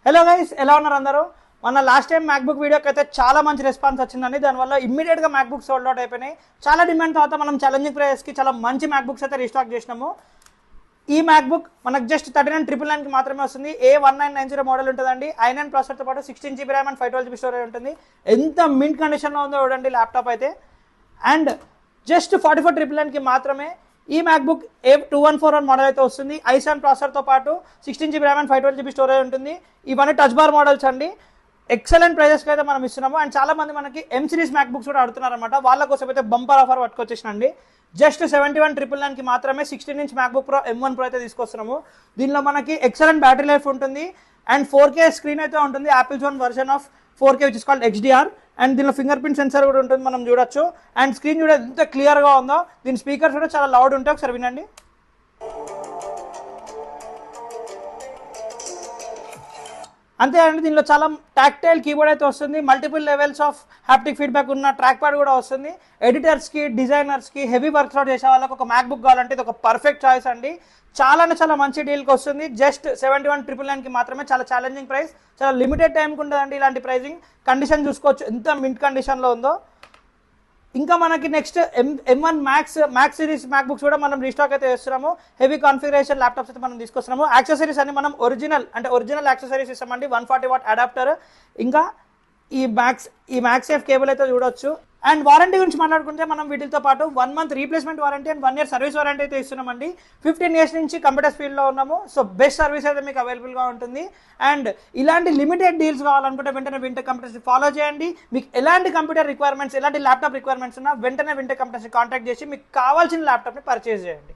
Hello guys, ఎలా ఉన్నారు అందరూ? మన లాస్ట్ టైం మ్యాక్బుక్ వీడియోకి అయితే చాలా మంచి రెస్పాన్స్ వచ్చిందండి. దానివల్ల ఇమ్మీడియట్గా మ్యాక్బుక్ సోల్డ్ అవుట్ అయిపోయినాయి. చాలా డిమాండ్ తర్వాత మనం ఛాలెంజింగ్ ప్రైస్కి చాలా మంచి మ్యాక్బుక్స్ అయితే రీస్టాక్ చేసినాము. ఈ మ్యాక్బుక్ మనకు జస్ట్ 39,999కి మాత్రమే వస్తుంది. A1990 మోడల్ ఉంటుందండి. i9 ప్రాసెసర్తో పాటు 16 GB RAM and 512 GB storage ఉంటుంది. ఎంత మింట్ కండిషన్లో ఉందో చూడండి ల్యాప్టాప్ అయితే. అండ్ జస్ట్ 44,999కి మాత్రమే ఈ మ్యాక్బుక్ A2141 మోడల్ అయితే వస్తుంది. i7 ప్రాసెసర్తో పాటు 16 GB RAM and 512 GB storage ఉంటుంది. ఇవన్నీ టచ్ బార్ మోడల్స్ అండి. ఎక్సలెంట్ ప్రైజెస్కి అయితే మనం ఇస్తున్నాము. అండ్ చాలా మంది మనకి M సిరీస్ మ్యాక్బుక్స్ కూడా అడుగుతున్నారు అనమాట. వాళ్ళ కోసం అయితే బంపర్ ఆఫర్ పట్టుకొచ్చేసినండి. జస్ట్ 71,999కి మాత్రమే 16-inch MacBook pro M1 Pro అయితే తీసుకొస్తున్నాము. దీనిలో మనకి ఎక్సలెంట్ బ్యాటరీ లైఫ్ ఉంటుంది అండ్ 4K స్క్రీన్ అయితే ఉంటుంది. Apple zone version of 4K which is called HDR. And దీనిలో ఫింగర్ ప్రింట్ సెన్సార్ కూడా ఉంటుంది, మనం చూడొచ్చు. అండ్ స్క్రీన్ కూడా ఎంత క్లియర్గా ఉందో. దీని స్పీకర్స్ కూడా చాలా లౌడ్ ఉంటాయి, ఒకసారి వినండి. అంతే అండి, దీనిలో చాలా టాక్టైల్ కీబోర్డ్ అయితే వస్తుంది. Multiple levels of haptic feedback ఉన్న ట్రాక్ ప్యాడ్ కూడా వస్తుంది. ఎడిటర్స్కి, డిజైనర్స్కి, హెవీ వర్క్ అవుట్ చేసే వాళ్ళకి ఒక మ్యాక్బుక్ కావాలంటే ఇది ఒక పర్ఫెక్ట్ చాయిస్ అండి. చాలా మంచి డీల్కి వస్తుంది. జస్ట్ 71,999కి మాత్రమే. చాలా ఛాలెంజింగ్ ప్రైస్, చాలా లిమిటెడ్ టైంకి ఉంటుందండి ఇలాంటి ప్రైజింగ్. కండిషన్ చూసుకోవచ్చు ఎంత మింట్ కండిషన్లో ఉందో. ఇంకా మనకి next M1 max series MacBooks కూడా మనం రీస్టాక్ అయితే చేస్తున్నాము. హెవీ కాన్ఫిగరేషన్ ల్యాప్టాప్స్ అయితే మనం తీసుకొస్తున్నాము. యాక్సెసరీస్ అన్ని మనం ఒరిజినల్ యాక్సెసరీస్ ఇస్తామండి. 140 వాట్ అడాప్టర్, ఇంకా ఈ మ్యాక్సేఫ్ కేబుల్ అయితే చూడొచ్చు. అండ్ వారంటీ గురించి మాట్లాడుకుంటే మనం వీటితో పాటు 1 month replacement warranty and 1 year service warranty అయితే ఇస్తున్నామండి. 15 years నుంచి కంప్యూటర్ ఫీల్డ్లో ఉన్నాము. సో బెస్ట్ సర్వీస్ అయితే మీకు అవైలబుల్గా ఉంటుంది. అండ్ ఇలాంటి లిమిటెడ్ డీల్స్ కావాలనుకుంటే వెంటనే వింటర్ కంప్యూటర్స్ ఫాలో చేయండి. మీకు ఎలాంటి కంప్యూటర్ రిక్వైర్మెంట్స్, ఎలాంటి ల్యాప్టాప్ రిక్వైర్మెంట్స్ ఉన్నా వెంటనే వింటర్ కంప్యూటర్స్ కాంటాక్ట్ చేసి మీకు కావాల్సిన ల్యాప్టాప్ని పర్చేస్ చేయండి.